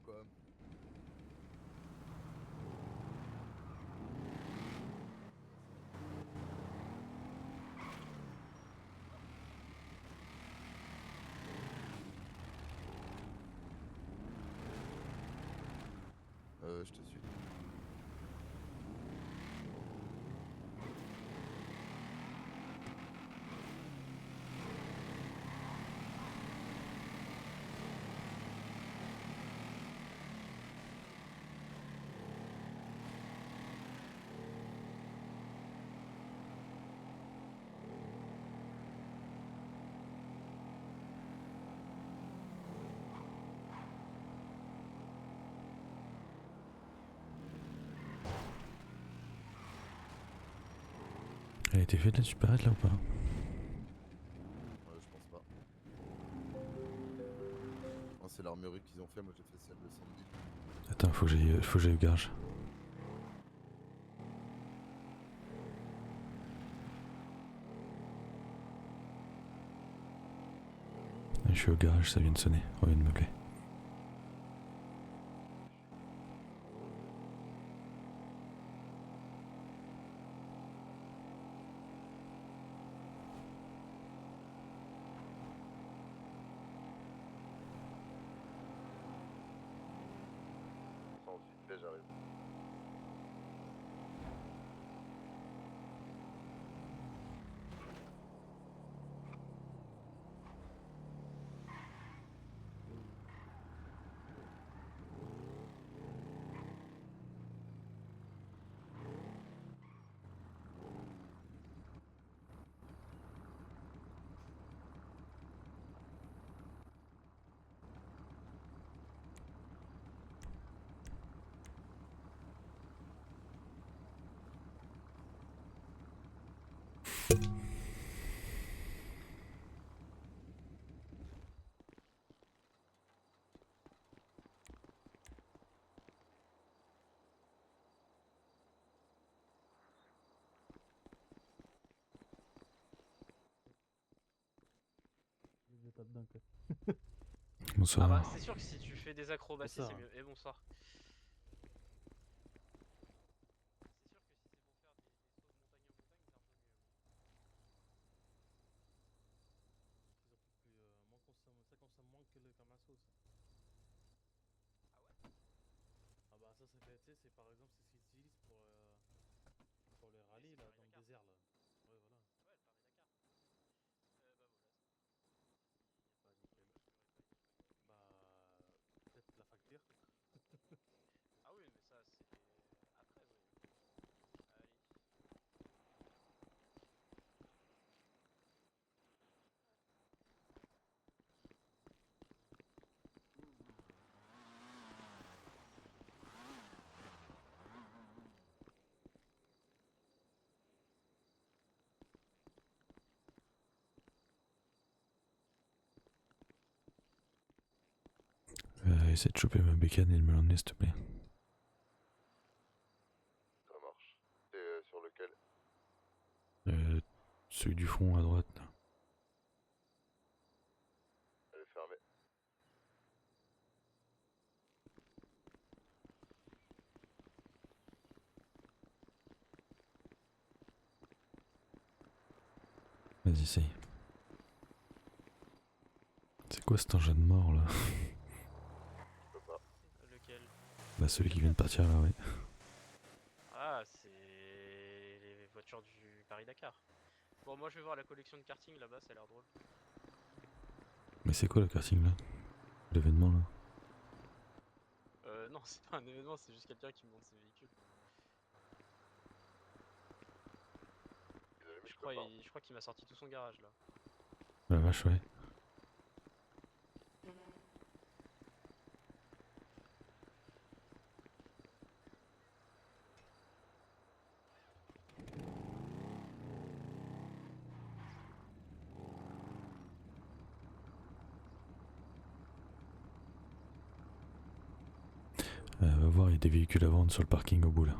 quoi. Je te suis. Elle a été faite la supérette là ou pas? Je pense pas. Oh, c'est l'armurerie qu'ils ont fait, moi j'ai fait celle de Sandy. Attends, faut que j'aille au garage. Je suis au garage, ça vient de sonner, on vient de m'appeler. Ensuite, j'arrive. Bonsoir. Ah bah c'est sûr que si tu fais des acrobaties c'est mieux. Et bonsoir. C'est sûr que si c'est pour faire des sauts de montagne en montagne, c'est un peu mieux. Ça consomme moins que le Kamaso, ça. Ah ouais? Ah bah ça c'est fait, tu sais, c'est par exemple c'est ce qu'ils utilisent pour les rallyes là, dans le désert là. Ouais voilà. Ouais, le Paris Dakar. Bah voilà. Bah nickel. Bah peut-être la facture. Ah oui mais ça c'est après oui. Allez. Essaie de choper ma bécane et de me l'emmener s'il te plaît. Ça marche. C'est sur lequel? Celui du front à droite là. Elle est fermée. Vas-y, essaye. C'est quoi cet engin de mort là? Je peux pas. Lequel? Bah celui qui vient de partir là, ouais. Ah c'est les voitures du Paris Dakar. Bon moi je vais voir la collection de karting là-bas, ça a l'air drôle. Mais c'est quoi le karting là? L'événement là? Non c'est pas un événement, c'est juste quelqu'un qui monte ses véhicules. Désolé, mais je peux pas. Je crois qu'il m'a sorti tout son garage là. La vache, ouais. Va voir, il y a des véhicules à vendre sur le parking au bout là.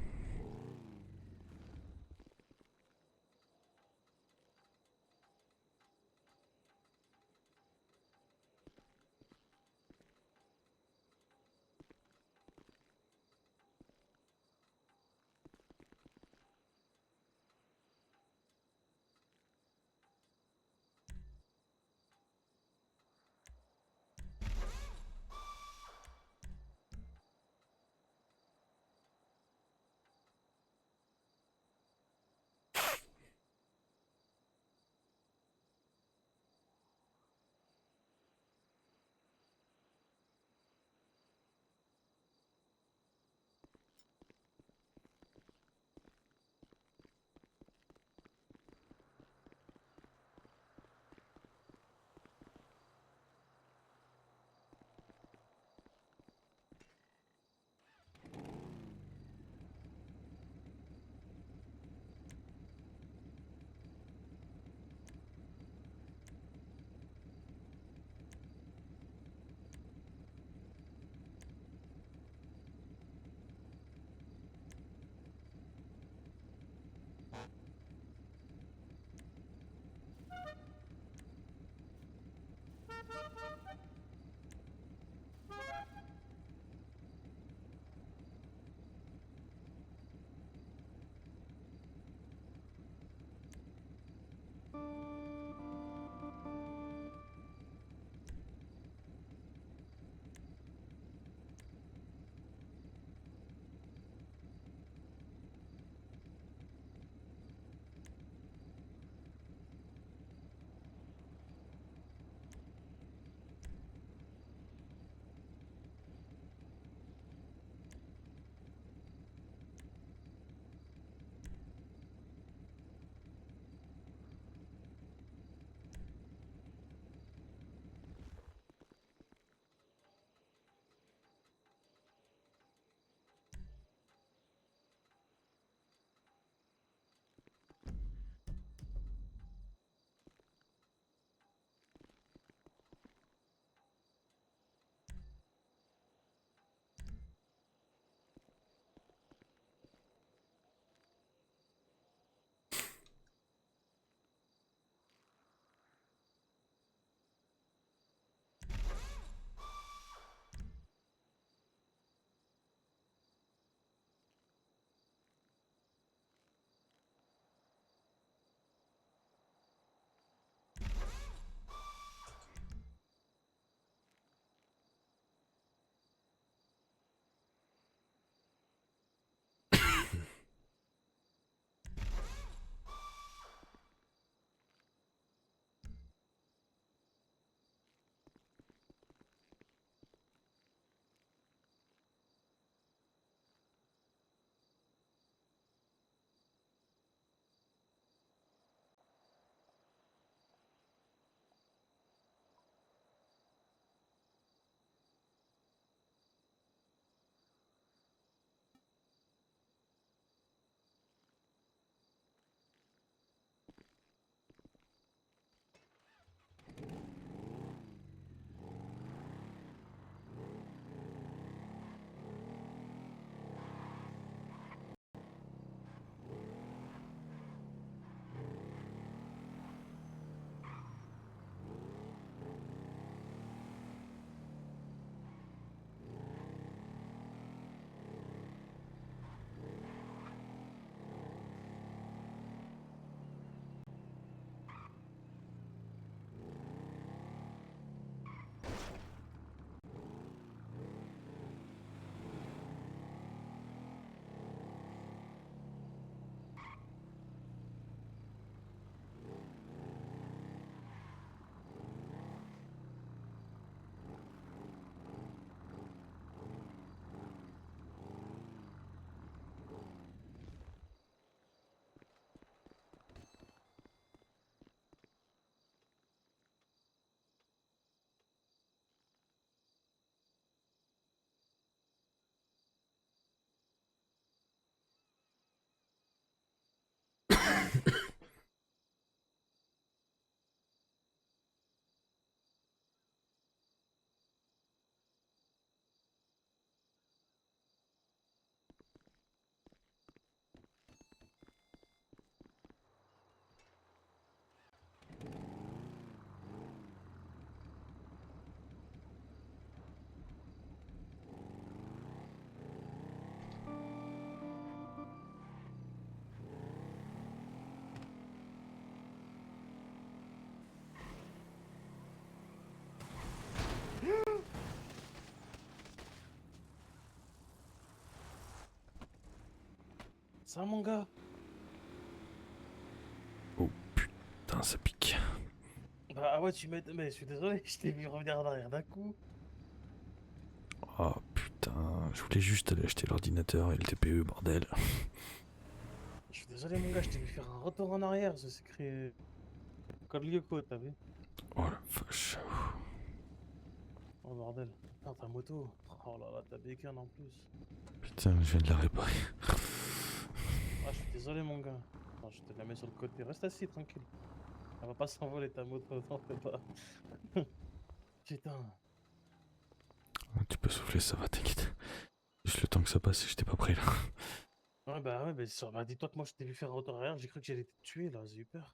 Ça, mon gars? Putain, ça pique. Bah ouais, tu m'aides. Mais je suis désolé, je t'ai vu revenir en arrière d'un coup. Oh putain, je voulais juste aller acheter l'ordinateur et le TPE, bordel. Je suis désolé, mon gars, je t'ai vu faire un retour en arrière. Ça s'est créé. Comme Lyoko, t'as vu? Oh la vache. Oh bordel. Putain, ta moto. Oh là là, ta bécane en plus. Putain, je viens de la réparer. Ah, je suis désolé, mon gars. Attends, je te la mets sur le côté. Reste assis, tranquille. Elle va pas s'envoler ta moto, t'en fais pas. Putain. Tu peux souffler, ça va, t'inquiète. Juste le temps que ça passe, j'étais pas prêt là. Ouais, bah, bah, dis-toi que moi, je t'ai vu faire un retour arrière. J'ai cru que j'allais te tuer, là. J'ai eu peur.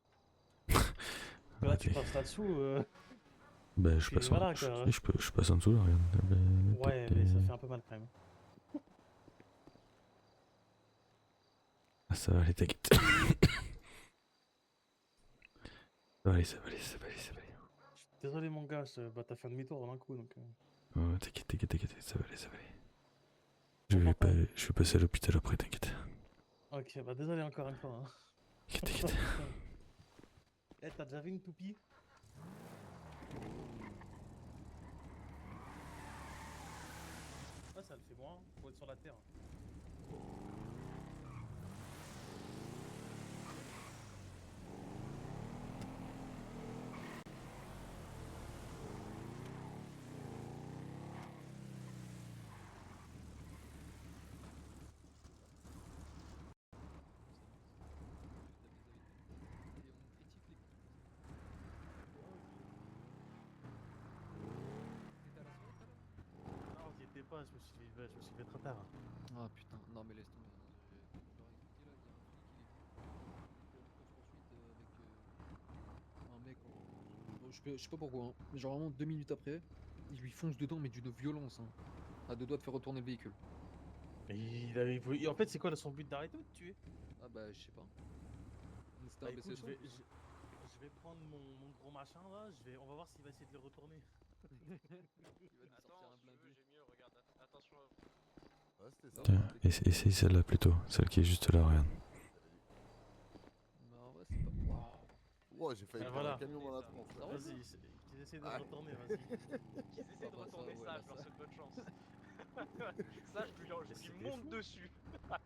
Là, tu Ok. passes là-dessous. Bah, je puis passe, voilà, je, quoi. je passe en dessous là, regarde. Ouais, mais ça fait un peu mal quand même. Ah, ça va aller, t'inquiète. Ça va aller, ça va aller, ça va aller, ça va aller. Je suis désolé, mon gars. Bah, t'as fait un demi-tour d'un coup, donc. Oh, t'inquiète, t'inquiète, t'inquiète, ça va aller, ça va aller. Content. Je vais passer à l'hôpital après, t'inquiète. Ok, bah, désolé encore une fois. Hein. T'inquiète, t'inquiète. Eh, t'as déjà vu une toupie? Ouais, ça le fait moins. Faut être sur la terre. Non, j'y étais pas. Je me suis fait trop tard. Ah putain, non mais laisse tomber. Hein. J'aurais écouté là, il y a un flic, il est venu pour une course-poursuite avec un mec en. Bon, je sais pas pourquoi, hein, mais genre vraiment 2 minutes après, il lui fonce dedans, mais d'une violence. Hein, à deux doigts de faire retourner le véhicule. Et en fait, c'est quoi son but d'arrêter ou de tuer? Ah bah, je sais pas. C'était Bah, un écoute, BC100. je vais prendre mon gros machin là. On va voir s'il va essayer de le retourner. Il va nous sortir Attends, un si tu veux, blindé. j'ai mieux, regarde, attention. Ouais, c'était ça. Tiens, essaye celle-là plutôt, celle qui est juste là, regarde. Mais en vrai, c'est pas. Waouh! Oh, j'ai failli Ah, prendre voilà. un camion dans la tronche. Ça là. roule, Vas-y, qu'ils essaient de Ah. le retourner, vas-y. Qu'ils essaient Ah de bah, retourner ouais, ça, là, je leur ça. souhaite bonne chance. Ça, je lui C'était monte fou. dessus.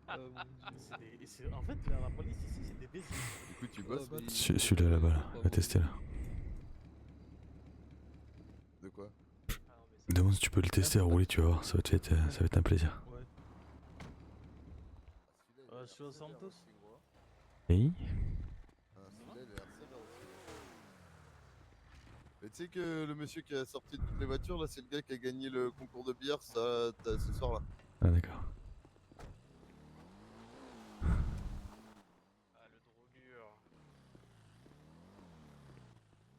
Ah mon dieu. En fait, la police ici, c'est des béziers. Du coup, tu Ah, bosses, mais Matt Celui-là là-bas, là, pas va tester là. De quoi? Ah non, mais ça. Demande si tu peux le tester à rouler, tu vas voir, ça va être un plaisir. Ouais. Ah, celui-là, il a Je l'air suis au sévère Santos. aussi, gros. Et Ah, celui-là, il a l'air sévère aussi. Mais tu sais que le monsieur qui a sorti toutes les voitures, là, c'est le gars qui a gagné le concours de billard ce soir-là. Ah d'accord. Ah, le drogueur.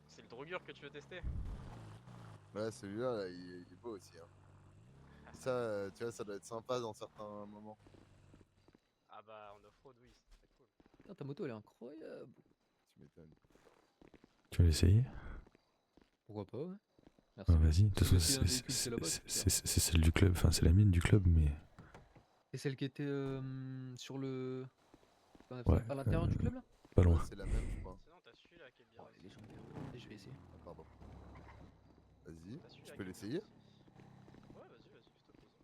C'est le drogueur que tu veux tester? Ouais, celui-là, là, il est beau aussi. Hein. Et ça, tu vois, ça doit être sympa dans certains moments. Ah bah, en off-road, oui, c'est très cool. Putain, ta moto elle est incroyable. Tu m'étonnes. Tu veux l'essayer? Pourquoi pas, ouais. Merci. Ah, vas-y, de Si toute tu veux façon essayer un véhicule, c'est là-bas, tu peux faire. c'est celle du club, enfin c'est la mienne du club, mais Et celle qui était sur le. Enfin, Ouais, à l'intérieur du club là? pas Ouais, loin. c'est la même, je crois. Sinon, t'as celui-là qui est bien. Oh, il est aussi. légendaire. Et je vais essayer. Ah, pardon. Vas-y, T'as celui-là je qui peux est l'essayer? bien aussi. Ouais, vas-y, fais-toi plaisir.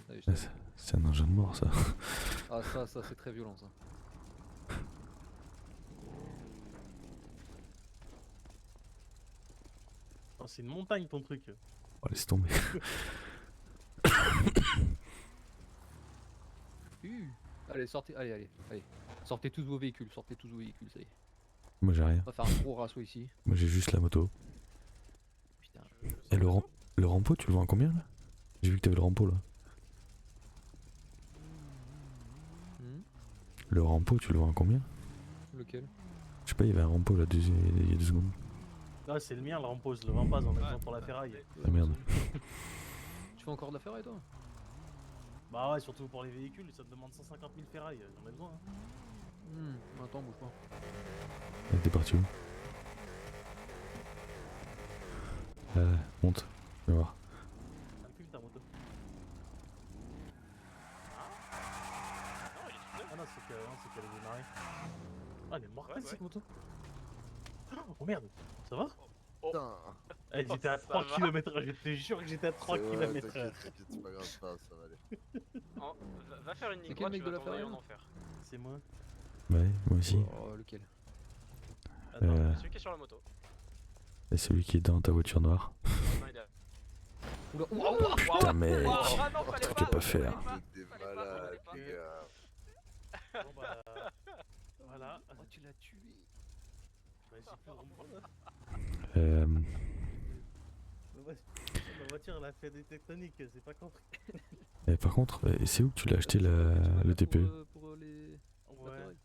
Allez, je Ah, t'aide. c'est un engin de mort ça. Ah, ça c'est très violent ça. Oh, c'est une montagne ton truc. Oh, laisse tomber. Allez, sortez, allez. Sortez tous vos véhicules, ça y est. Moi j'ai rien. On va faire un gros rasso ici. Moi j'ai juste la moto. Putain. Et le rampo, tu le vends à combien là? J'ai vu que t'avais le rampo là. Hmm. Le rampo, tu le vends à combien? Lequel? Je sais pas, il y avait un rampo là il y a 2 secondes. Ah, c'est le mien, le rampo, je le vends pas, j'en ai besoin pour la ferraille. Ah merde. Tu fais encore de la ferraille toi? Bah ouais, surtout pour les véhicules, ça te demande 150 000 ferrailles, j'en ai besoin. Hein. Attends, bouge pas. T'es parti où? Monte, je vais voir. Ça me fume ta moto. Non, il est tout neuf. Ah non, c'est qu'elle est démarrée. Ah, elle est mortelle Ouais, cette ouais. moto. Oh merde, ça va? Putain. Eh, Oh, j'étais à ça 3 va. km/h, je te jure que j'étais à 3 Ouais, km/h. t'inquiète, c'est pas grave, ça va aller. Va faire une C'est ligne quel droite, mec tu de vas la tomber ferraille, en là enfer. C'est moi. Ouais, moi aussi. Oh, lequel? Attends, Celui qui est sur la moto. Et celui qui est dans ta voiture noire. Non, il est à- Oula, Putain, mec. Ah non, fallait Truc à pas faire. T'es fallait pas, malade, fallait les gars. bon bah. Voilà. Oh, tu l'as tué. Bah, j'ai plus de rond-point, là. Ma voiture elle a fait des tectoniques, c'est pas compris. Par contre, c'est où que tu l'as acheté le TPE? Pour les. la Ouais. ferraille.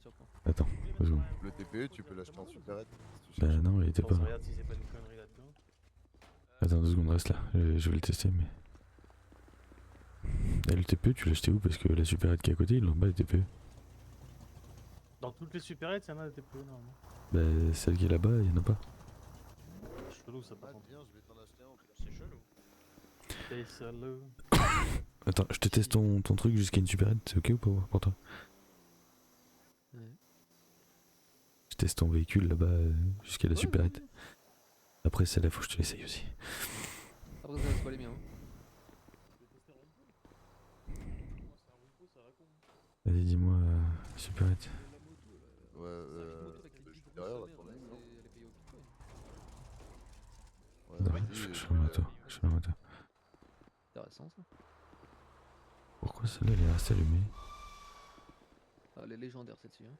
Tiens, prends. Attends, 2 secondes. Le TPE, tu peux l'acheter en supérette. Si tu Bah cherches. non, il était Attends, pas. je regarde si c'est pas une connerie là-dedans. Attends 2 secondes, reste là. Je vais le tester, mais. Et le TPE, tu l'as acheté où? Parce que la supérette qui est à côté, ils l'ont pas le TPE. Dans toutes les supérettes, il y en a des TPE normalement. Bah, celle qui est là-bas, il y en a pas. Chelou ça par Ah, contre. viens, je vais t'en acheter un. C'est chelou. C'est salaud. Attends, je te teste ton truc jusqu'à une supérette, c'est ok ou pas pour toi? Ouais. Je teste ton véhicule là-bas jusqu'à la supérette. Après celle-là, faut que je te l'essaye aussi. Après, ça reste pas les miens. Hein. Vas-y, dis-moi, supérette. Ouais, derrière, là, ton Elle avis, non? est payée au bitcoin. Ouais, Non, vas-y, je suis en moto. Je suis en moto. Intéressant ça. Pourquoi celle-là elle est restée allumée? Ah, elle est légendaire celle-ci. Hein.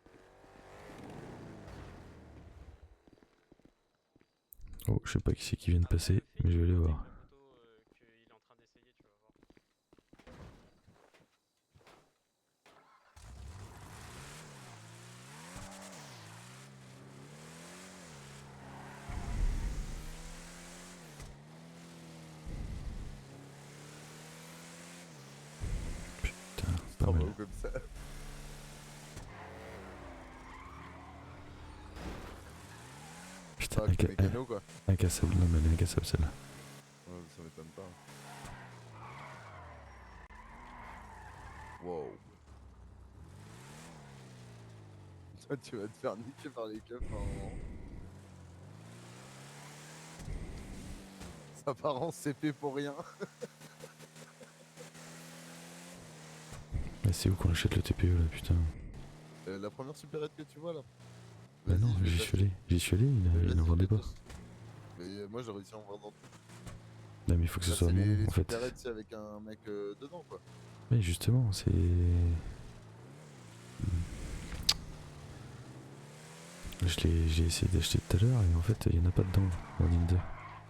Oh, je sais pas qui c'est qui vient de passer, mais je vais aller voir. La moto qu'il est en train d'essayer, tu vas voir. Putain, pas T'en vas mal. où comme ça? Putain, Ah, avec le mécano, quoi. incassable, non mais elle est incassable celle-là. Ouais, ça m'étonne pas. Wow. Toi, tu vas te faire niquer par les keufs à un moment. Ça part en CP pour rien. Mais c'est où qu'on achète le TPE là, putain? La première supérette que tu vois là. Bah Vas-y, non, je vais j'y t'acheter. suis allé, il Vas-y, n'en vendait je vais pas. t'acheter. Mais moi j'ai réussi à en vendre dans tout. Non mais il faut que ce Là, soit c'est bon les en fait. supérettes, c'est avec un mec dedans quoi. Mais justement, c'est... J'ai essayé d'acheter tout à l'heure et en fait il y en a pas dedans, en Ninder,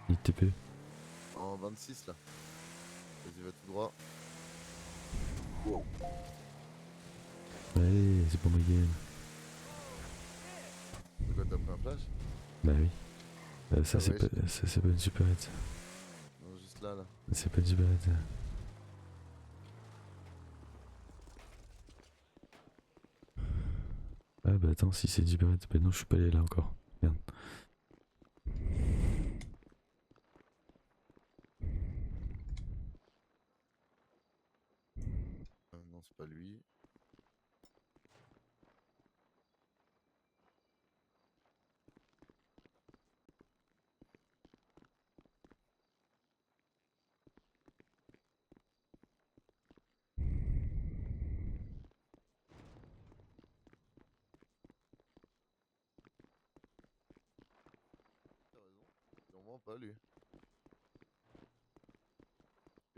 ni de TPE. En 26 là. Vas-y, va tout droit. Wow. Allez, c'est pour ma game. C'est quoi, t'as pris un flash? Bah oui. Ça Ah c'est ouais, pas, ça, c'est pas une supérette. Non, juste là là. C'est pas une supérette. Ah bah attends, si c'est une supérette, bah non je suis pas allé là encore. Merde. Non, c'est pas lui. T'as raison. Il en vend pas lui.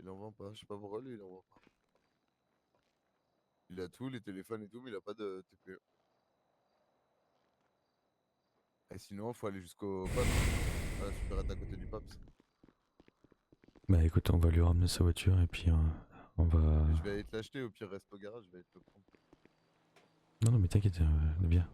Il en vend pas. Je sais pas pourquoi lui il en vend pas. Il a tout, les téléphones et tout, mais il a pas de TPE. Et sinon, faut aller jusqu'au PAPS. À la supérette à côté du PAPS. Bah écoute, on va lui ramener sa voiture et puis on va... Mais je vais aller te l'acheter, au pire reste au garage, je vais aller te le prendre. Non, non, mais t'inquiète, bien.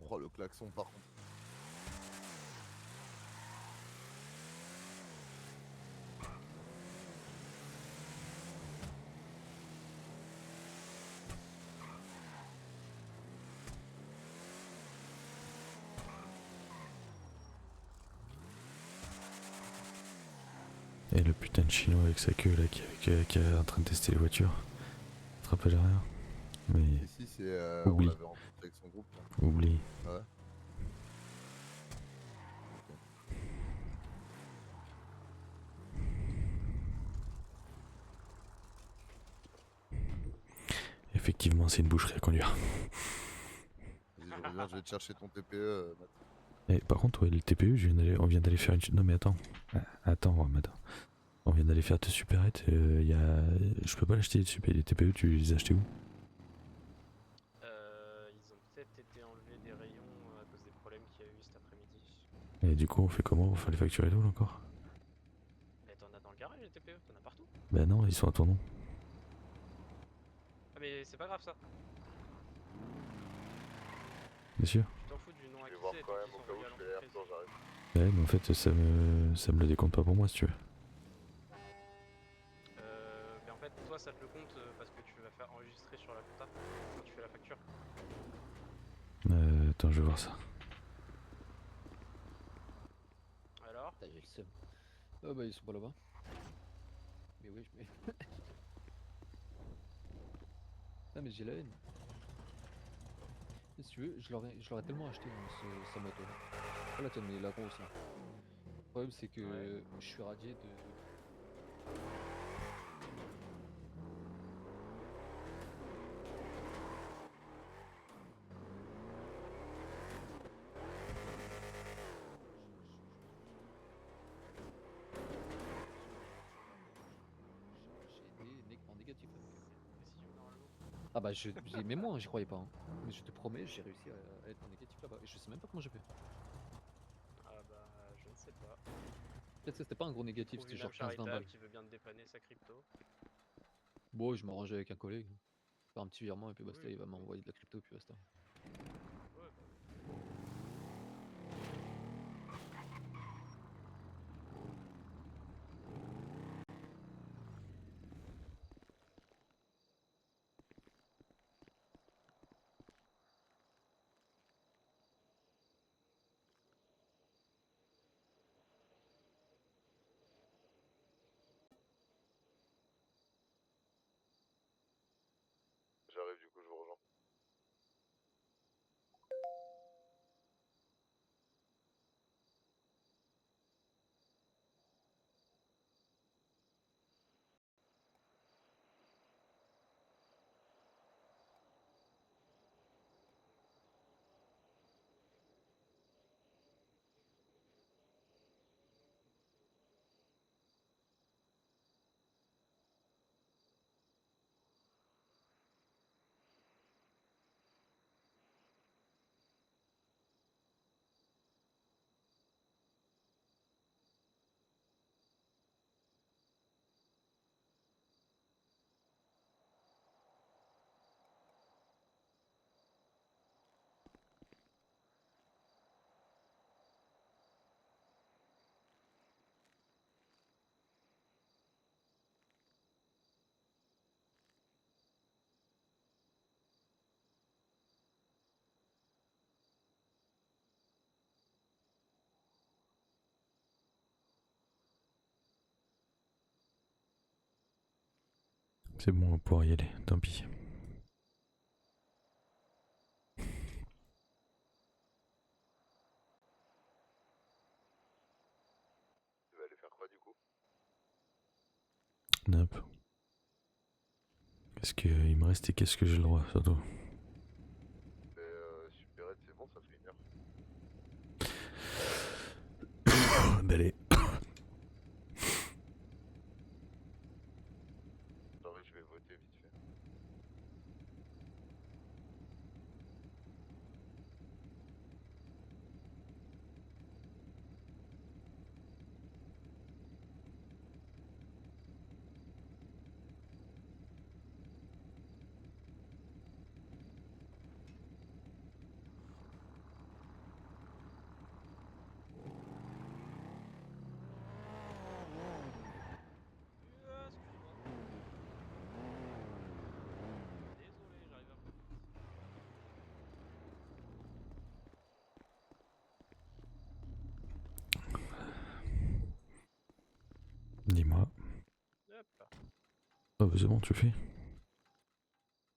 Oh, le klaxon par contre. Et le putain de chinois avec sa queue là qui est en train de tester les voitures. Tu te rappelles rien? Mais Ici, c'est. On Oublie. l'avait rencontré avec son groupe. Là. oublie. Ouais. Effectivement, c'est une boucherie à conduire. Vas-y, je reviens, je vais te chercher ton TPE. Matt. Et par contre, ouais, le TPE, on vient d'aller faire une. Non, mais attends. Attends, Rome, attends. On vient d'aller faire tes supérettes. Je peux pas l'acheter les TPE, tu les as achetés où? Ils ont peut-être été enlevés des rayons à cause des problèmes qu'il y a eu cet après-midi. Et du coup, on fait comment pour faire les factures et tout là, encore? Mais t'en as dans le garage les TPE, t'en as partout. Bah non, ils sont à ton nom. Ah mais c'est pas grave ça, Bien sûr. tu t'en fous du nom Je vais acquis voir et quand tant même qu'ils au sont cas où reliés à je fais l'air l'entreprise. quand j'arrive. Ouais, mais en fait, ça me le décompte pas pour moi si tu veux. Mais en fait toi ça te le compte parce que tu vas faire enregistrer sur la compta quand tu fais la facture. Attends, je vais voir ça. Alors Putain, j'ai le seum. Ah bah ils sont pas là-bas. Mais oui, mais... Ah mais j'ai la haine. Mais si tu veux, je l'aurais tellement acheté sa moto. Pas la tienne, mais la grosse là. Le problème c'est que Ouais. je suis radié de... J'ai des en négatif avec elle. Décision normalement. Ah bah même moi j'y croyais pas. Hein. Mais je te promets, j'ai réussi à être en négatif là-bas. Et je sais même pas comment j'ai fait. Ah bah je ne sais pas. Peut-être que c'était pas un gros négatif, Trouve c'était une âme genre 15-20 balles. charitable qui veut bien te dépanner sa crypto. Bon, je m'arrangeais avec un collègue. Faire un petit virement et puis basta, Oui il va bah oui. m'envoyer de la crypto puis basta. Ouais bah oui. J'arrive, du coup, je vous rejoins. C'est bon, on va pouvoir y aller, tant pis. Tu vas aller faire quoi, du coup? Hop. Qu'est-ce qu'il me reste et qu'est-ce que j'ai le droit, surtout? Supérette, c'est bon, ça fait 1 heure. Bah allez. J'arrive, je vais voter vite fait. Dis-moi. Hop là. Oh bah c'est bon, tu le fais.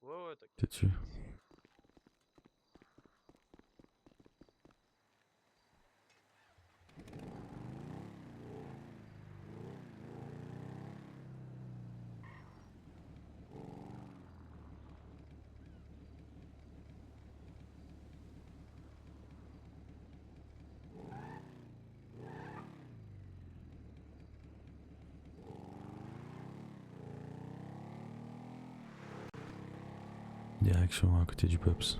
Ouais, T'es t'inquiète. dessus. Direction à côté du Pops.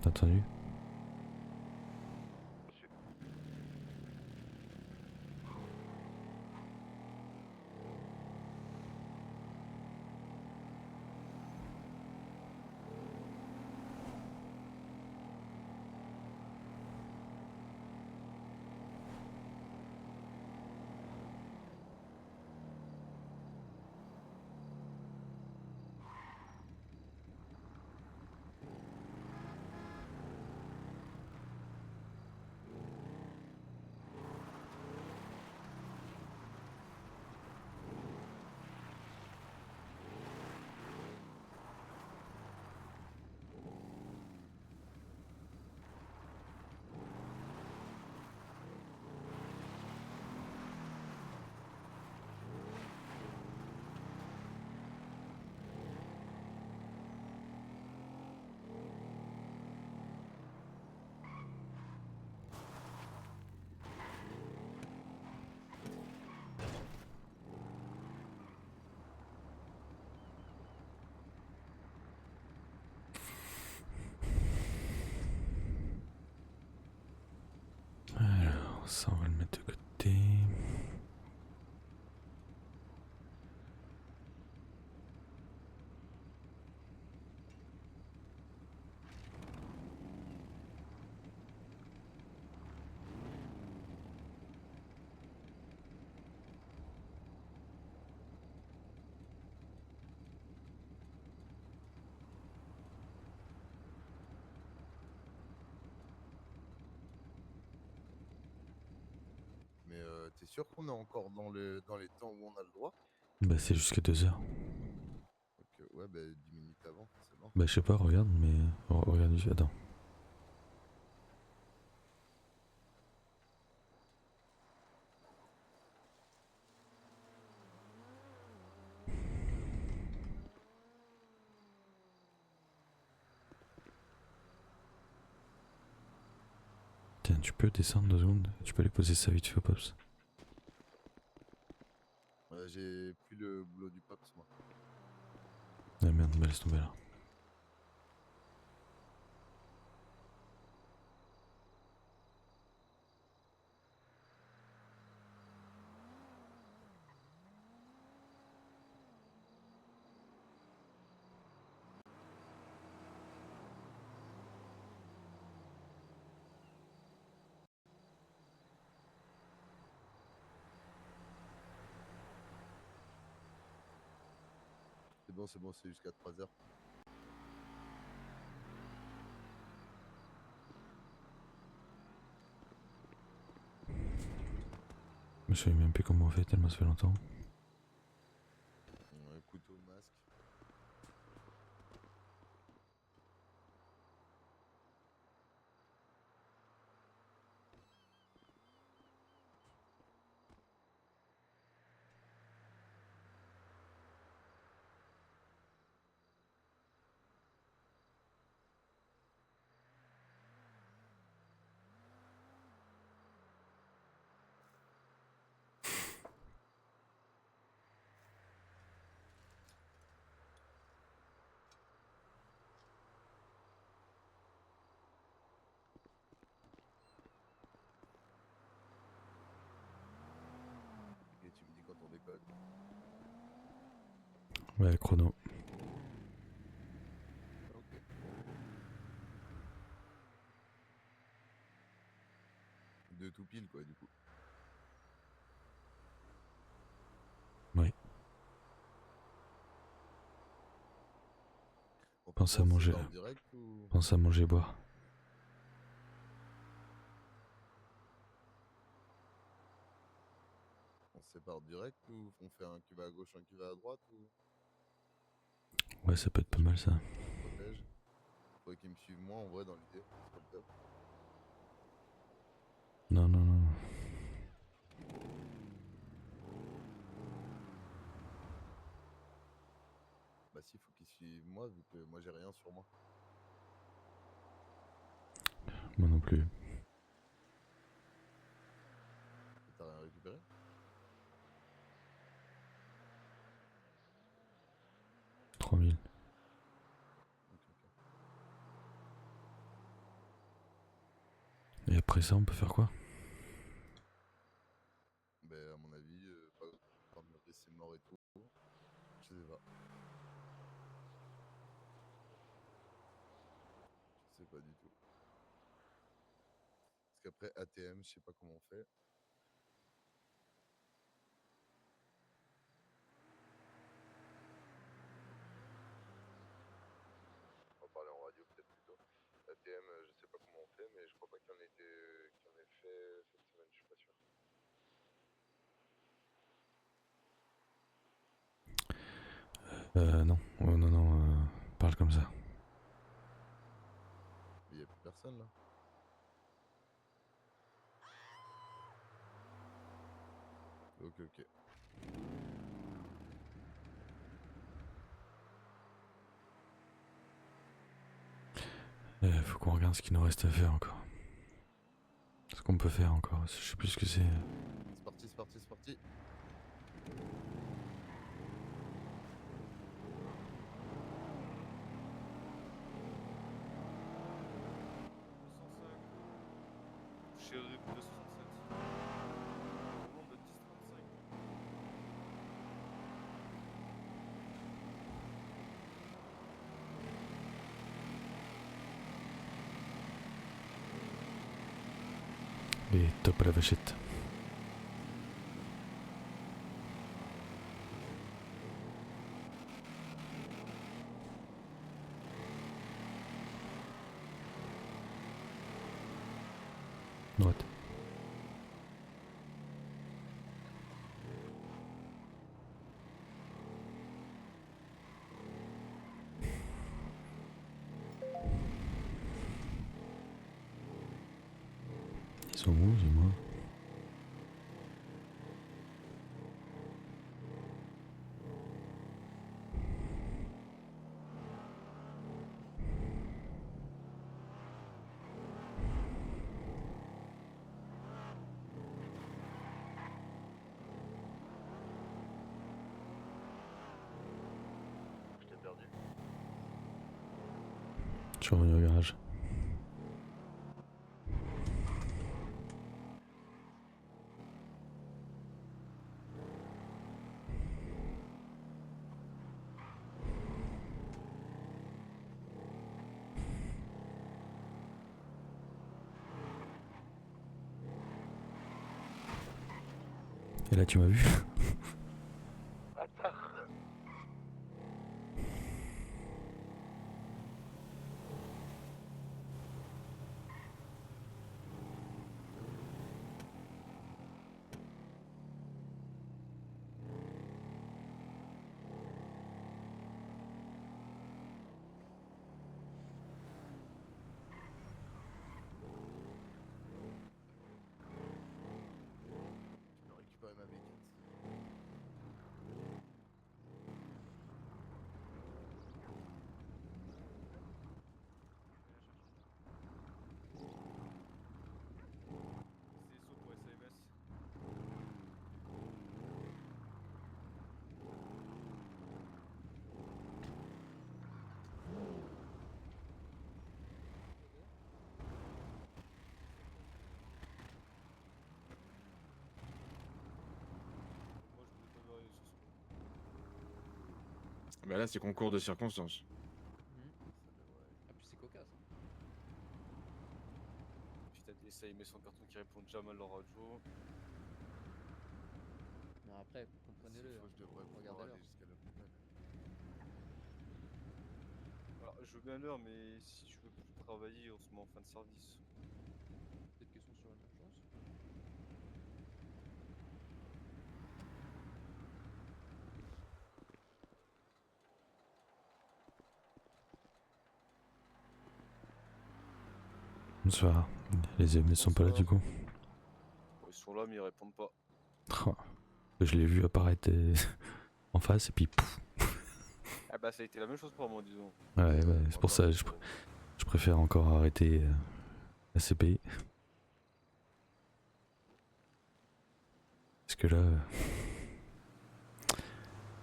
T'as entendu? Alors, ça on va le mettre de côté. Mais t'es sûr qu'on est encore dans les temps où on a le droit? Bah c'est jusqu'à 2h. Ok, ouais, bah 10 minutes avant, forcément. Bah je sais pas, regarde, mais... regarde ici, attends. Tiens, tu peux descendre 2 secondes? Tu peux aller poser ça vite fait au Pops? J'ai pris le boulot du Pops, moi. Ah merde, bah laisse tomber là. C'est bon, c'est jusqu'à 3h. Je sais même plus comment on fait tellement ça fait longtemps. Couteau, masque. Et tu me dis quand on décolle. Ouais, chrono. Ok. De tout pile, quoi, du coup. Ouais. On peut Pense à voir si manger. c'est en direct ou... Pense à manger et boire. On se sépare direct ou on fait un qui va à gauche, un qui va à droite ou Ouais, ça peut être pas mal ça. on se protège. Faudrait qu'ils me suivent moi en vrai dans l'idée, c'est pas le top. Non, non, non. Bah si, faut qu'ils suivent moi vu que moi j'ai rien sur moi. Moi non plus. Et t'as rien récupéré? 3000. Ok, ok. Et après ça, on peut faire quoi? Bah à mon avis, pas quand me laisser mort et tout. Je sais pas. Je sais pas du tout. Parce qu'après ATM, je sais pas comment on fait. On va parler en radio peut-être plutôt. ATM, je sais pas comment on fait, mais je crois pas qu'il y en ait fait cette semaine, je suis pas sûr. Non. Oh, non, non. Parle comme ça. Mais y a plus personne là. Ok, ok. Faut qu'on regarde ce qu'il nous reste à faire encore. Ce qu'on peut faire encore. Je sais plus ce que c'est. C'est parti, c'est parti, c'est parti. Chéri 267. Roland de 1035. Et top à la vachette. Droite. Ils sont où, dis-moi? Je t'ai perdu. Je suis revenu au garage. Et là, tu m'as vu? Je peux récupérer ma béquette. CSO pour SMS. Moi je voulais pas varier sur ce coup. Bah là, c'est concours de circonstances. Ça devrait aller. Ah, puis c'est cocasse. Hein. Putain, ça il met son carton qui répond jamais à leur radio. Non, après, S'il comprenez-le. faut, Hein. je devrais pouvoir Regardez aller l'heure. jusqu'à l'hôpital. Alors je veux bien l'heure, mais si tu veux plus travailler, on se met en fin de service. Peut-être qu'ils sont sur une urgence. Bonsoir. Les MS sont pas là du coup. Ils sont là, mais ils répondent pas. Oh. Je l'ai vu apparaître en face et puis pouf. Ah bah, ça a été la même chose pour moi, disons. Ouais, c'est pour ça je préfère encore arrêter la CPI. Parce que là.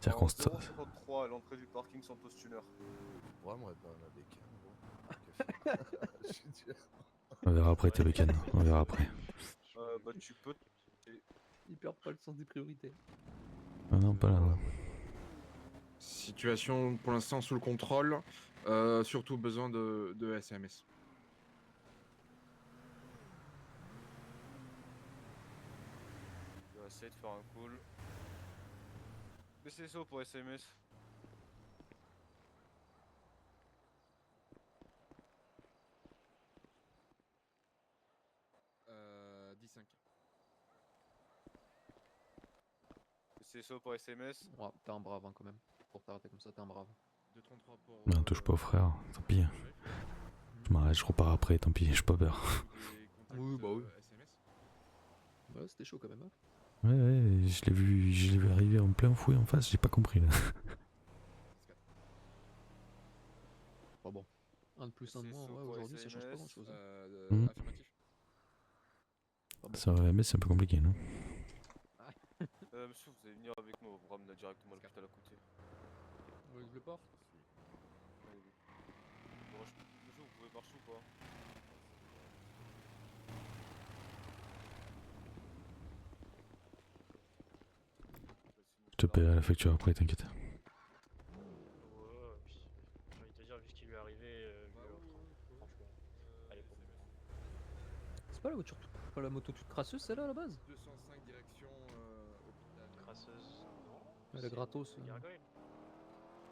Circonstance. 0,53 à l'entrée du parking sans postunaire. Vraiment, pas ma bécane. Bon. On verra après tes bécanes. On verra après. Bah, tu peux. Ils perdent pas le sens des priorités. Ah non, pas là. Non. Situation pour l'instant sous le contrôle. Surtout besoin de SMS. Je vais essayer de faire un call. BCSO pour SMS. Euh, 10-5. BCSO pour SMS. Ouais, t'es un brave hein, quand même. Pour t'arrêter comme ça, t'es un brave. 2-33 pour. Mais on touche pas au frère. Tant pis. Je m'arrête, je repars après. Tant pis, j'ai pas peur. Oui, bah oui. SMS. Ouais, c'était chaud quand même. Hein. Ouais, je l'ai vu arriver en plein fouet en face. J'ai pas compris là. Pas bon. Un de plus, un de moins, ouais, aujourd'hui ça change pas grand chose. Affirmatif. Ça mais c'est un peu compliqué, non? Monsieur, vous allez venir avec moi, on vous ramène directement à l'hôpital à côté. Ouais, je le porte. Allez-y. Bon, monsieur, vous pouvez marcher ou pas? Je te paierai la facture après, t'inquiète. Ouais, puis j'ai envie de te dire, vu ce qui lui est arrivé, franchement, allez pour moi. C'est pas la voiture, pas la moto toute crasseuse celle-là à la base? 205 direction hôpital. Crasseuse, non. Elle est c'est gratos, une gargoyle.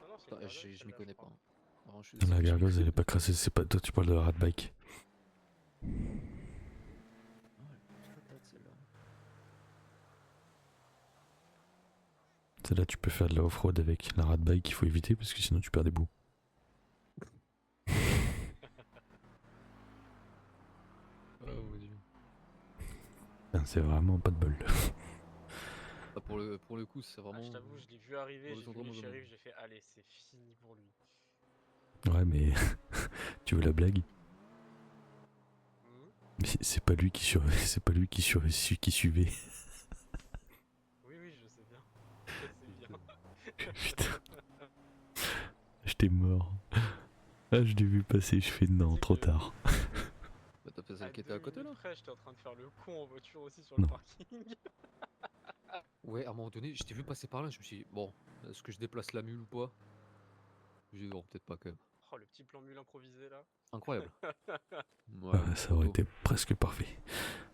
Non, non, c'est une Putain, gargoyle, je m'y celle-là, connais je pas. crois. Hein. Vraiment, je suis La désolé, je m'y gargoyle, elle connais est pas crassée, c'est pas toi, tu parles de la rat bike. pas. Ouais, elle est toute patate, celle-là. Celle-là, tu peux faire de la off-road avec la rat bike qu'il faut éviter parce que sinon tu perds des bouts. Oh mon dieu. Putain, c'est vraiment pas de bol. Ah, pour le coup, c'est vraiment. Ah, je t'avoue, je l'ai vu arriver, Dans j'ai le vu syndrome les de shérifs, Mode. j'ai fait allez, c'est fini pour lui. Ouais, mais tu veux la blague? Mais c'est pas lui qui c'est pas lui qui suivait. Oui, oui, je sais bien. Je sais bien. Putain. J'étais mort. Ah, je l'ai vu passer, je fais non, trop tard. Bah, t'as fait celle qui était à côté là? Après, j'étais en train de faire le con en voiture aussi sur Non. le parking. Ouais, à un moment donné, je t'ai vu passer par là, je me suis dit, bon, est-ce que je déplace la mule ou pas? J'ai dit, non, peut-être pas quand même. Oh, le petit plan mule improvisé là. Incroyable. Ouais, Ah, ça aurait été presque parfait.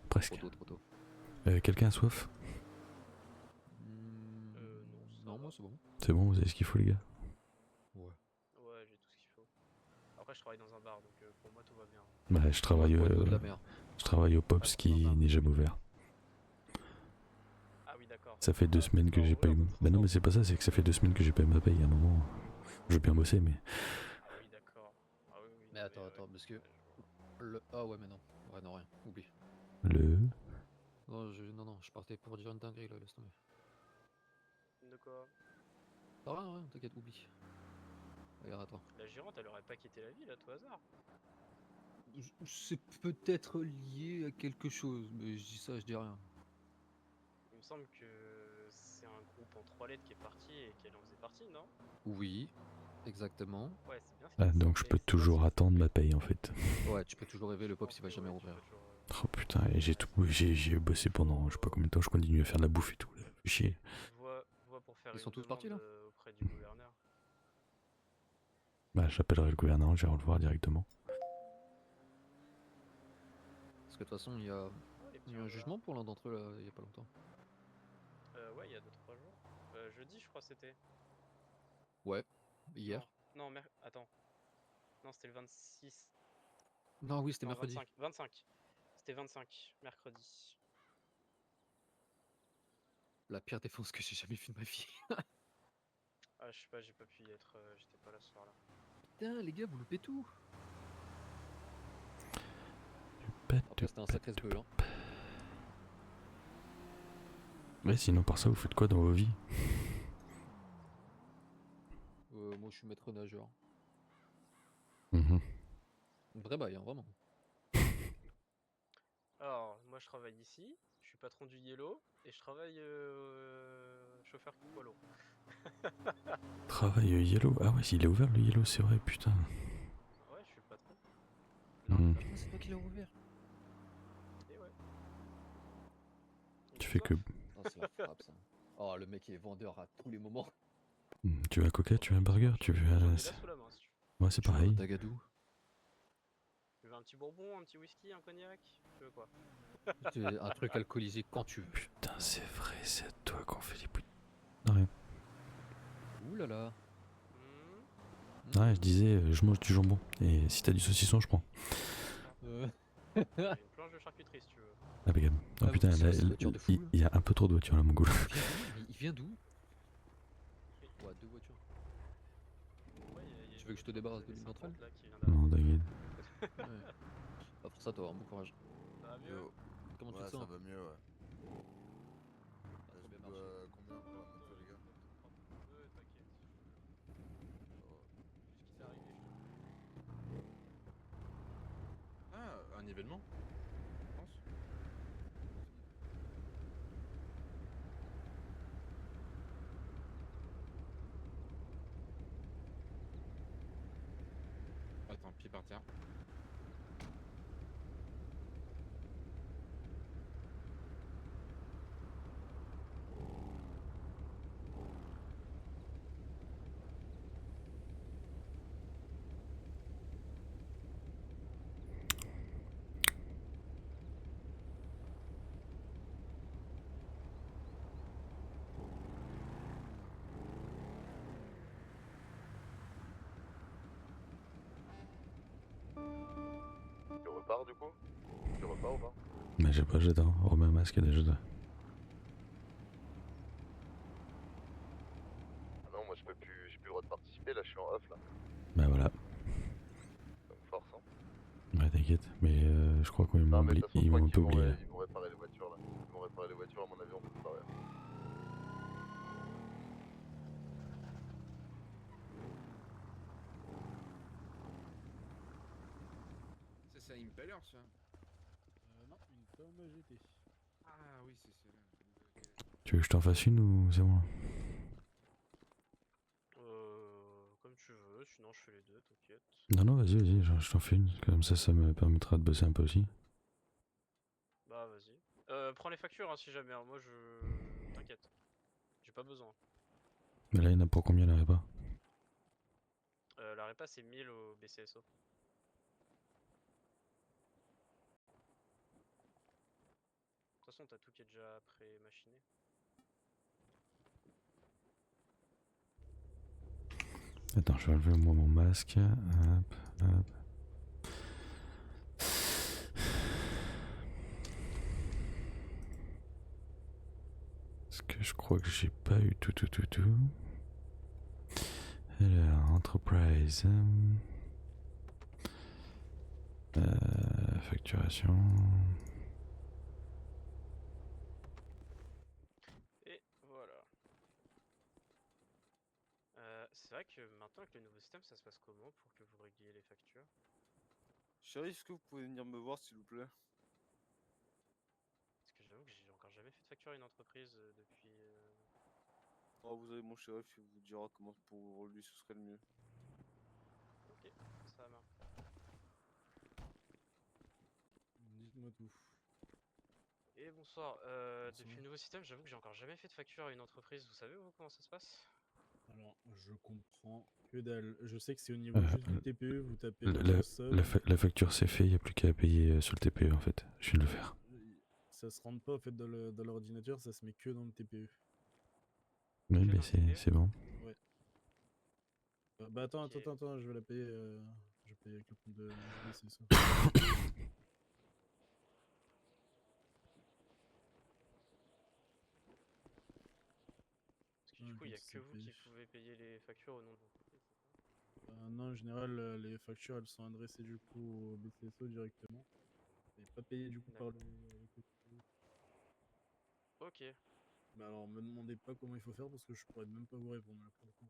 Presque. Trop tôt. Quelqu'un a soif? Non, ça Non, va. moi c'est bon. C'est bon, vous avez ce qu'il faut, les gars? Ouais. Ouais, j'ai tout ce qu'il faut. Après, je travaille dans un bar, donc pour moi tout va bien. Bah, je travaille, Ouais, de la mer. je travaille au Pops qui n'est jamais ouvert. Ah oui, d'accord. Ça fait 2 semaines que j'ai pas eu. Bah non, mais c'est pas ça, c'est que ça fait 2 semaines que j'ai pas eu ma paye. À un moment, je veux bien bosser, mais. Ah oui, d'accord. Ah oui, oui. Mais attends, parce que. Ah ouais, mais non. Ouais, non, rien. Oublie. Le. Non, je partais pour dire une dinguerie là, laisse tomber. De quoi? Ah, rien, t'inquiète, oublie. Regarde, attends. La gérante, elle aurait pas quitté la ville à tout hasard. C'est peut-être lié à quelque chose, mais je dis ça, je dis rien. Il me semble que c'est un groupe en 3 lettres qui est parti et qu'elle en faisait partie, non? Oui, exactement. Ouais, c'est bien ce qu'il Ah, me donc je semblait, peux c'est toujours possible. attendre ma paye en fait. Ouais, tu peux toujours rêver, le pop il va Ouais, jamais tu rouvrir. peux toujours, Oh putain, et j'ai bossé pendant je sais pas combien de temps, je continue à faire de la bouffe et tout. Là. Fais chier. vois pour faire Ils sont une tous partis, là demande, auprès du gouverneur. Bah, j'appellerai le gouverneur, j'irai le voir directement. Parce que de toute façon, il y a Les petits eu un hangars. jugement pour l'un d'entre eux là, il y a pas longtemps. Ouais, il y a 2-3 jours. Jeudi, je crois c'était. Ouais, hier. Non, attends. Non, c'était le 26. Non, oui, c'était Non, mercredi. 25. 25. C'était 25, mercredi. La pire défense que j'ai jamais vue de ma vie. Ah, je sais pas, j'ai pas pu y être, j'étais pas là ce soir-là. Putain, les gars, vous loupez tout. Après, c'était un sacré spoil. Hein. Ouais, sinon, par ça, vous faites quoi dans vos vies? Moi, je suis maître nageur. Mhm. Une vraie bail, hein, vraiment. Alors, moi je travaille ici, je suis patron du Yellow et je travaille chauffeur poids lourd. Travail Yellow. Ah ouais, il est ouvert le Yellow, c'est vrai, putain. Ouais, je suis le patron. Hmm. Putain, c'est toi qui l'as ouvert. Et ouais. Tu fais que. Oh, c'est la frappe, ça. Oh, le mec il est vendeur à tous les moments. Tu veux un coca, tu veux un burger, tu veux J'en ai un. là sous la main si tu veux. Ouais, c'est Tu veux un pareil. tagadou? Tu veux un petit bourbon, un petit whisky, un cognac? Tu veux quoi? Un truc alcoolisé quand tu veux. Putain, c'est vrai, c'est à toi qu'on fait les bouilles. Non, rien. Ouh là là. Hmm. Ouais, je disais, je mange du jambon. Et si t'as du saucisson, je prends. J'ai une planche de charcuterie si tu veux. Ah, bah, gamme. Oh Ah, putain, c'est là, une voiture de fou, là. il y a un peu trop de voitures là, mon goût. Il vient d'où? Ouais, 2 voitures. Ouais, y a Tu veux que je te débarrasse de une l'une d'entre elles? 50 là qui vient d'arriver. Non, t'inquiète. Ouais. Bah, pour ça, t'as un bon courage. Ça va mieux? Comment tu Ouais, te ça sens? va mieux, ouais. Ça a trop bien Je marché. dois combien pour la moto, les gars? T'inquiète. Ça va. Jusqu'ici c'est arrivé, je te Ah, un événement je pense. Attends, pied par terre. Tu repars du coup? Tu repars ou pas? Mais j'ai pas, j'attends. Remets un masque déjà. Ah non, moi j'ai plus le droit de participer, là je suis en off là. Bah voilà. Donc force, hein. Ouais, t'inquiète. Mais je crois qu'ils m'ont Non, mais de oublié. toute façon, je Ils crois m'ont un qu'ils peu vont, oublié là. ils vont réparer les voitures là. Ils vont réparer les voitures, à mon avis, on peut se barrer. Ça, c'est un Impaler, ça. Non, une Tacoma GT. Ah oui, c'est celle-là. Tu veux que je t'en fasse une ou c'est bon là? Comme tu veux, sinon je fais les deux, t'inquiète. Non, non, vas-y, vas-y, je t'en fais une. Comme ça me permettra de bosser un peu aussi. Bah vas-y. Prends les factures hein, si jamais, hein, moi je... T'inquiète. J'ai pas besoin. Mais là, il y en a pour combien la répa? La répa c'est 1000 au BCSO. De toute façon t'as tout qui est déjà pré-machiné. Attends, je vais enlever moi mon masque. Hop, hop. Parce que je crois que j'ai pas eu tout. Alors, Enterprise. Facturation. Et voilà. C'est vrai que maintenant avec le nouveau système ça se passe comment pour que vous régliez les factures? Chérie, est-ce que vous pouvez venir me voir s'il vous plaît? Parce que j'avoue que j'ai encore jamais fait de facture à une entreprise depuis... Oh, vous avez mon shérif, il vous dira comment pour lui ce serait le mieux. Ok, ça marche. Dites-moi tout. Et bonsoir, Bonsoir. depuis le nouveau système j'avoue que j'ai encore jamais fait de facture à une entreprise, vous savez vous comment ça se passe? Alors, je comprends que dalle. Je sais que c'est au niveau juste du TPE, vous tapez La, votre somme. la facture c'est fait, il n'y a plus qu'à payer sur le TPE en fait. Je viens de le faire. Ça se rentre pas en fait dans l'ordinateur, ça se met que dans le TPE. Oui, Que mais dans le TPE? c'est bon. Ouais. Bah attends, Ok. attends, je vais la payer. Je vais payer avec le compte de BCSO. Parce que du coup il y a que vous qui pouvez payer les factures au nom de l'entreprise, c'est ça? Non, en général, les factures elles sont adressées du coup au BCSO directement. Et mais pas payé du coup par D'accord. le côté. Ok. Mais alors, me demandez pas comment il faut faire parce que je pourrais même pas vous répondre là pour le coup.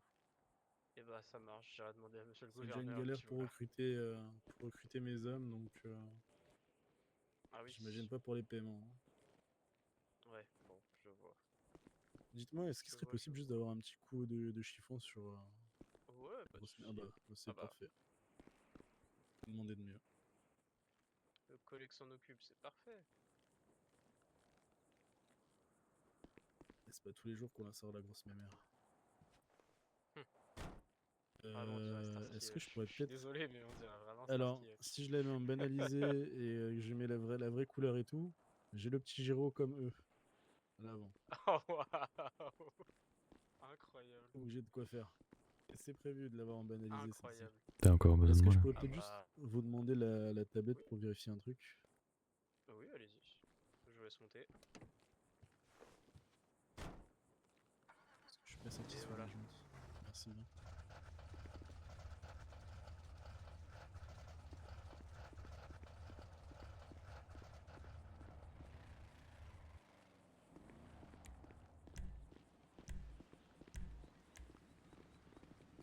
Et bah ça marche, j'irai demander à monsieur le C'est déjà une gouverneur un galère petit peu. pour recruter mes hommes, donc Ah oui. j'imagine pas pour les paiements, hein. Ouais, bon, je vois. Dites-moi, est-ce qu'il Je serait vois, je possible juste vois. d'avoir un petit coup de chiffon sur Ouais, pas de Ah soucis. bah, c'est Ah bah, parfait. Demandez de mieux. le collègue s'en occupe, c'est parfait. Et c'est pas tous les jours qu'on la sort la grosse mémère. Hum. Vraiment, on dirait Est-ce Starsky que Hutch. je pourrais Je suis peut-être. désolé, mais on dirait vraiment Alors, Starsky Hutch. si je la mets en banalisé et que je mets la vraie couleur et tout, j'ai le petit Giro comme eux. À l'avant. Oh, waouh! Incroyable. Donc j'ai de quoi faire. Et c'est prévu de l'avoir en banalisé celle-ci. Incroyable. T'as encore besoin Est-ce de que moi je là? pourrais Ah peut-être juste bah, vous demander la tablette oui. pour vérifier un truc? Oui, allez-y. Je vous laisse monter. Parce que je suis pas satisfait voilà. des jantes. Merci bien.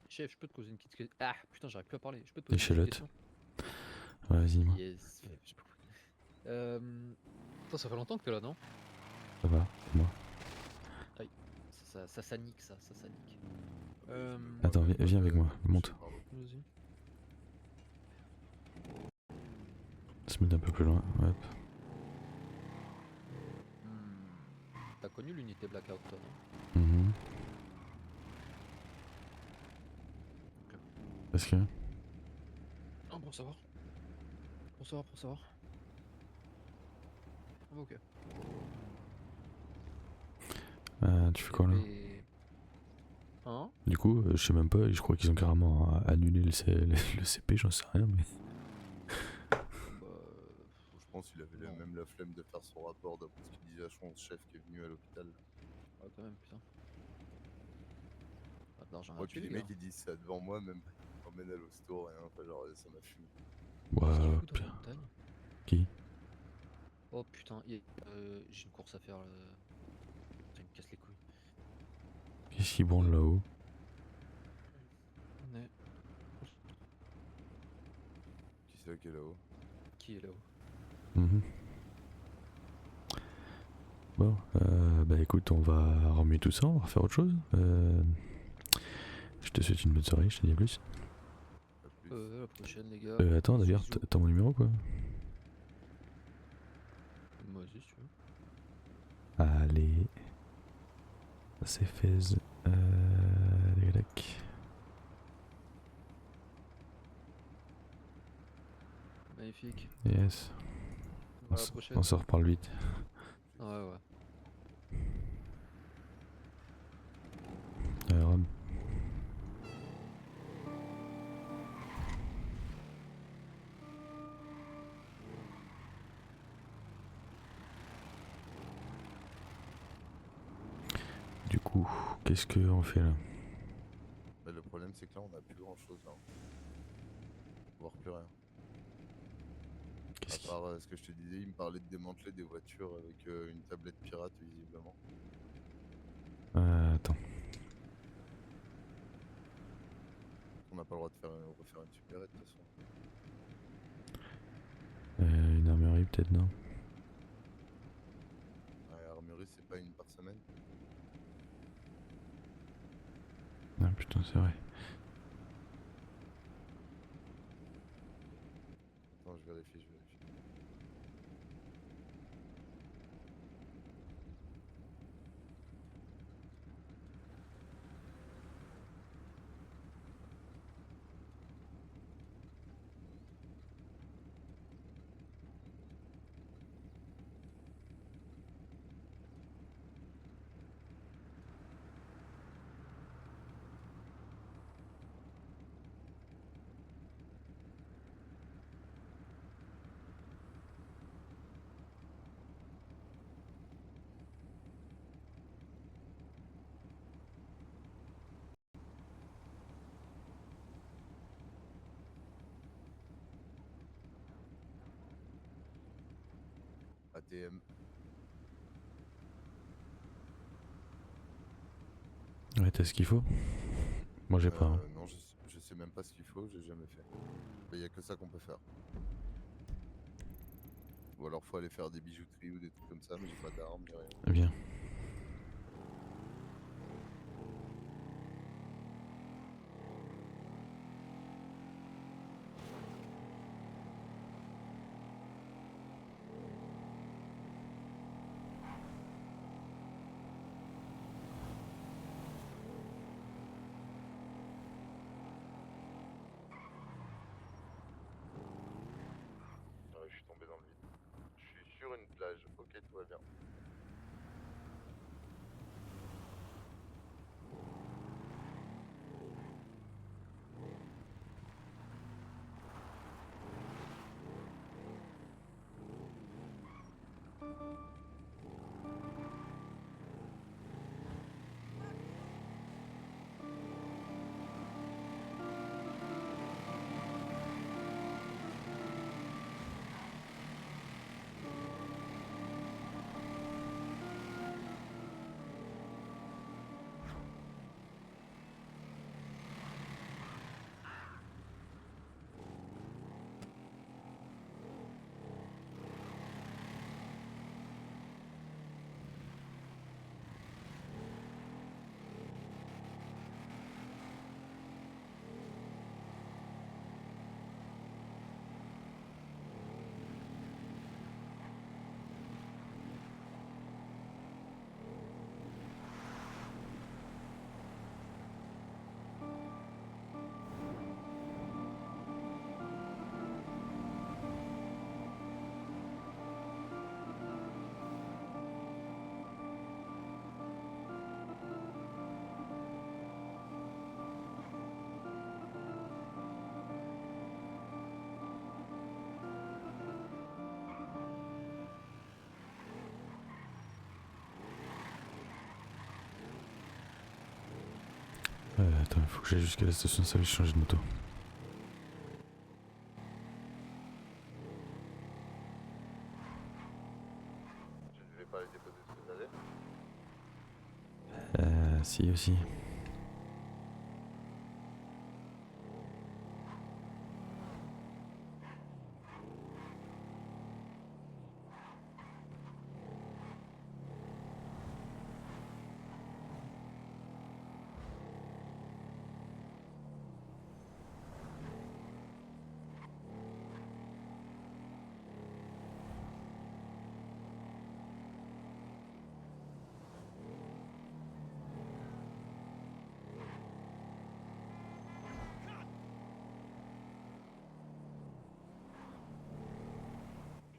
Chef, je peux te poser une petite question. Ah putain, j'arrive plus à parler. Je peux te poser une petite Échalote. question? Ouais, vas-y, moi. Yes. J'ai pas compris. Toi, ça fait longtemps que t'es là, non? Ça va, et moi. Ça nique, ça nique. Mais je me vois Attends, même pas viens avec de moi, toucher, monte. pardon. Vas-y. Se mettre un peu plus loin, hop. T'as connu l'unité Blackout, toi, non? Mhm. Parce que. Non, pour savoir. Pour savoir. Ah, bah, ok. Tu fais quoi là? Et... Hein? Du coup, je sais même pas, je crois qu'ils ont carrément annulé le CP, j'en sais rien, mais. Bah... Je pense qu'il avait Non. même la flemme de faire son rapport d'après ce qu'il disait à son chef qui est venu à l'hôpital. Ah, quand même, putain. Pas de l'argent Ouais, puis gratuit, les les gars. mecs ils disent ça devant moi, même pas, ils m'emmènent à l'hosto, rien, enfin, genre ça m'a fumé. Qu'est-ce qu'il Waouh, fout dans la montagne? Qui? Oh putain, j'ai une course à faire. Putain, il me casse les couilles. Qu'est-ce qui branle là-haut? Ouais. Qui c'est qui est là-haut? Qui est là-haut? Mhm. Bon, bah écoute, on va remuer tout ça, on va refaire autre chose. Je te souhaite une bonne soirée, je te dis à plus. Pas plus. La prochaine, les gars. Attends, d'ailleurs, Bisous. t'as mon numéro quoi? Moi aussi, si tu veux. Allez. C'est fait. Tac. Magnifique. Yes. À la prochaine. On se reparle vite. Ouais. Rome. Du coup, qu'est-ce qu'on fait là? Bah, le problème c'est que là on a plus grand chose là. Voire plus rien. Qu'est-ce À qui... part ce que je te disais, il me parlait de démanteler des voitures avec une tablette pirate visiblement. Attends. On n'a pas le droit de refaire une supérette de toute façon. Une armurerie peut-être, non? Ouais, armurerie c'est pas une par semaine. Ah putain, c'est vrai. Attends, je vérifie. ATM. Ouais, t'as ce qu'il faut? Moi j'ai pas. Hein. Non, je sais même pas ce qu'il faut, j'ai jamais fait. Il y a que ça qu'on peut faire. Ou alors faut aller faire des bijouteries ou des trucs comme ça, mais j'ai pas d'armes ni rien. Bien. Ouais, je suis tombé dans le vide. Je suis sur une plage, ok, tout va bien. Attends, il faut que j'aille jusqu'à la station de service changer de moto. Tu devais pas aller déposer ce que t'avais? Si aussi.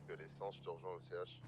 Que l'essence, je te rejoins au CH.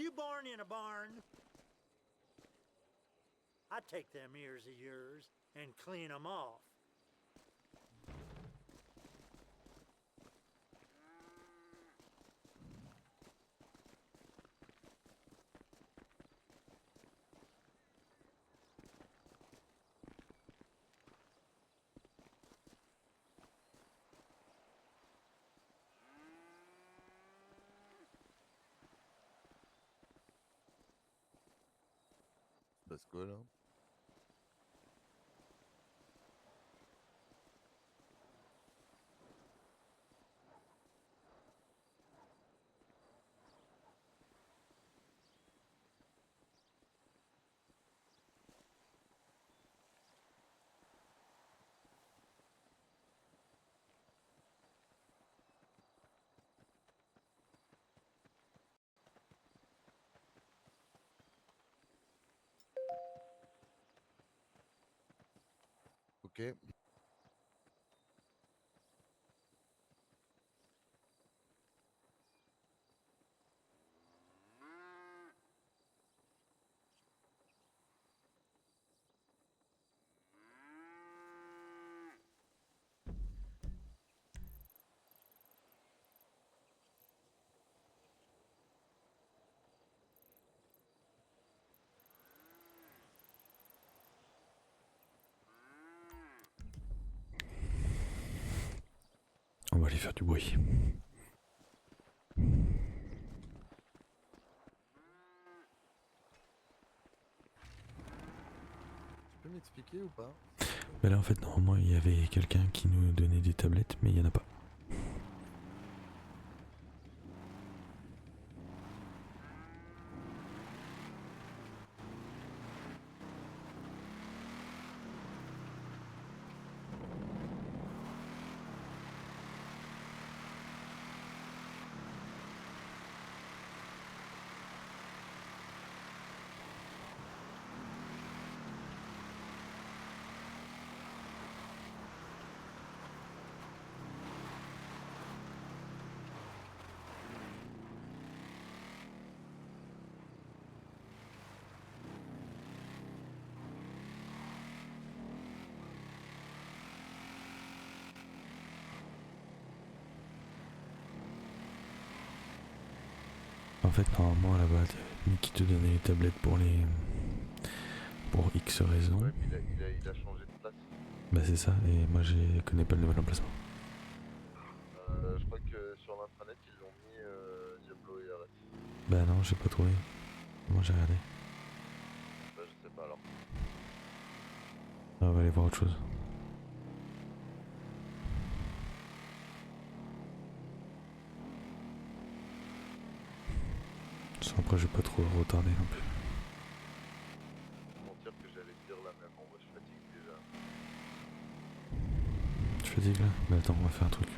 you born in a barn? I take them ears of yours and clean 'em off. Ça se passe quoi là? Ok. On va aller faire du bruit. Tu peux m'expliquer ou pas? Mais là en fait normalement il y avait quelqu'un qui nous donnait des tablettes mais il y en a pas. En fait normalement là-bas mais qui te donnait les tablettes pour X raisons. Ouais, mais il a changé de place. Bah c'est ça et moi je connais pas le nouvel emplacement. Je crois que sur l'intranet ils l'ont mis Diablo et Arrête. Bah non j'ai pas trouvé. Moi j'ai regardé. Bah je sais pas alors. On va aller voir autre chose. Sans après je vais pas trop retarder non plus. Mentir que j'allais te dire la même, en vrai je fatigue déjà. Tu fatigues là? Mais attends on va faire un truc.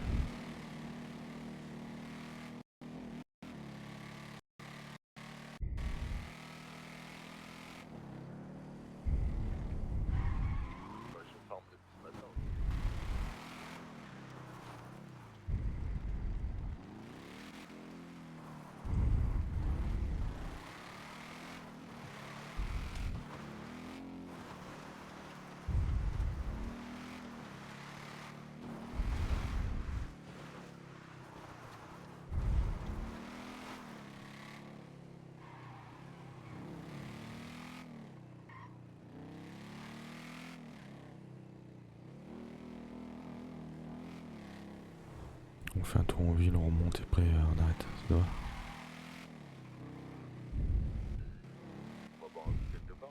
Ouais, je farm depuis ce matin. On fait un tour en ville, on remonte et après on arrête. Ça va? On va boire un coup quelque part.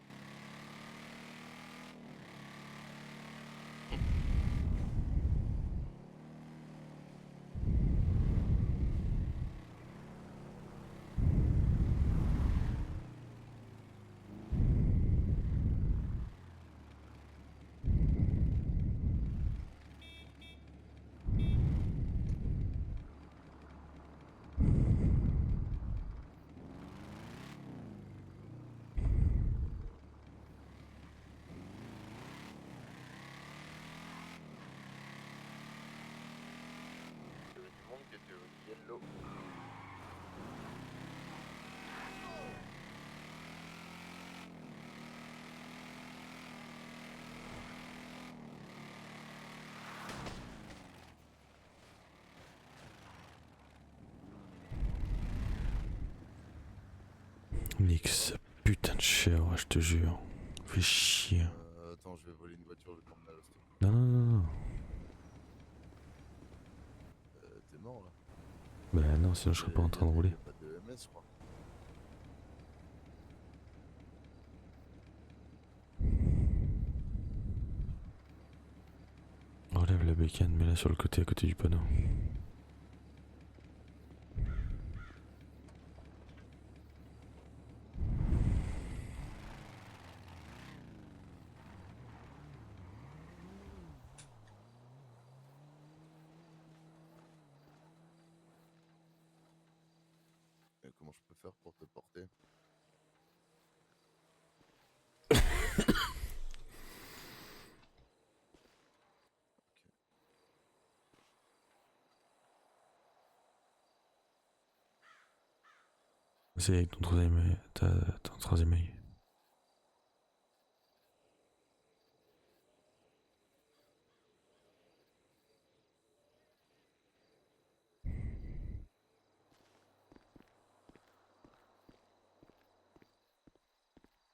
Il y avait du monde qui était au yellow. Nique sa putain de chèvre, je te jure. Fais chier. Attends, je vais voler une voiture, le terminal s'il te plaît. Non, non, non, non. T'es mort là. Bah non, sinon je serais pas en train de rouler. Y'a pas de EMS, je crois. Relève la bécane, mets-la sur le côté à côté du panneau. Comment je peux faire pour te porter? C'est avec ton troisième œil. Ton troisième œil.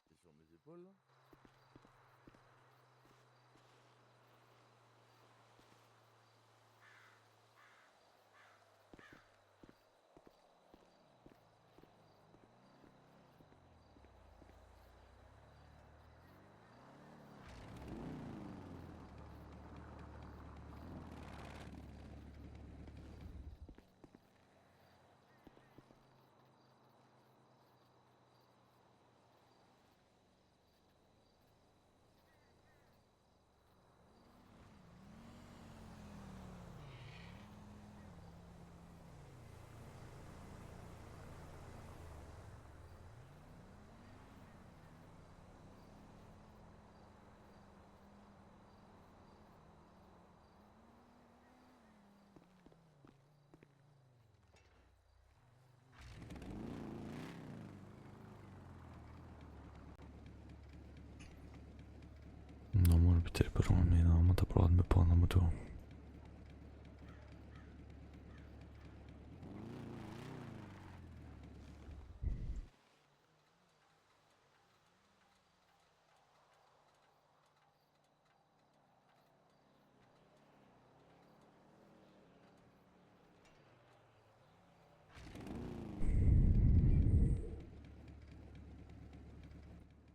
T'es sur mes épaules là? Normalement l'hôpital est pas loin, mais normalement t'as pas le droit de me prendre en moto.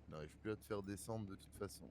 Je n'arrive plus à te faire descendre de toute façon.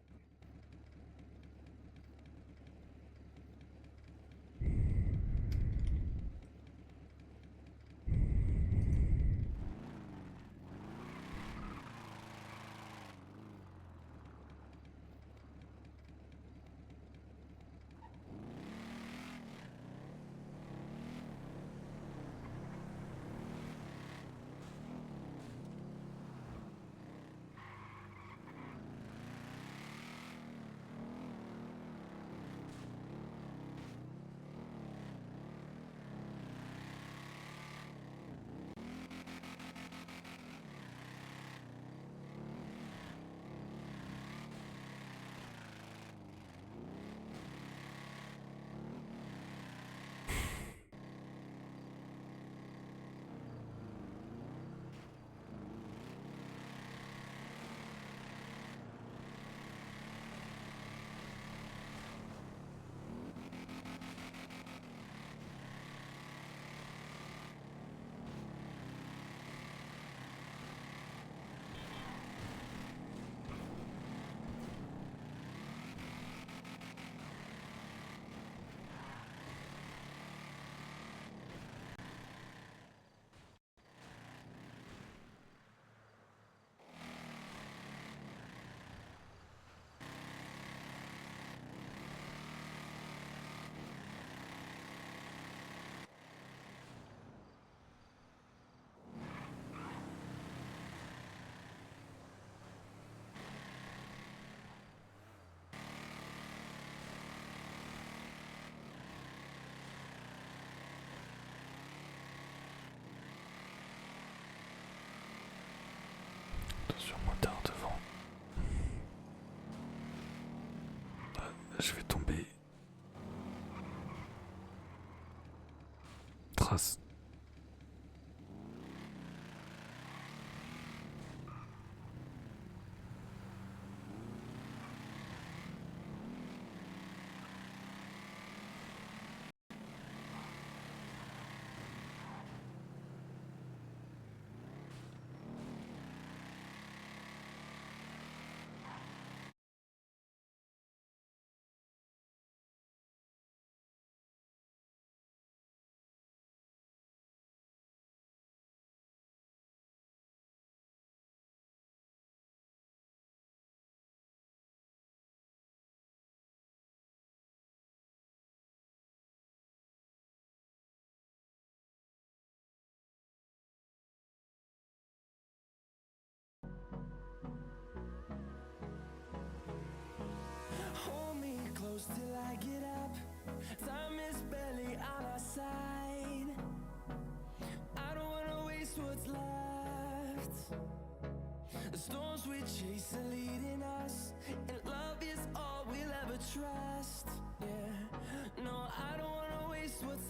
Attention, motard devant. Je vais tomber. Trace. till I get up. Time is barely on our side. I don't wanna waste what's left. The storms we chase are leading us, and love is all we'll ever trust. Yeah, no, I don't wanna waste what's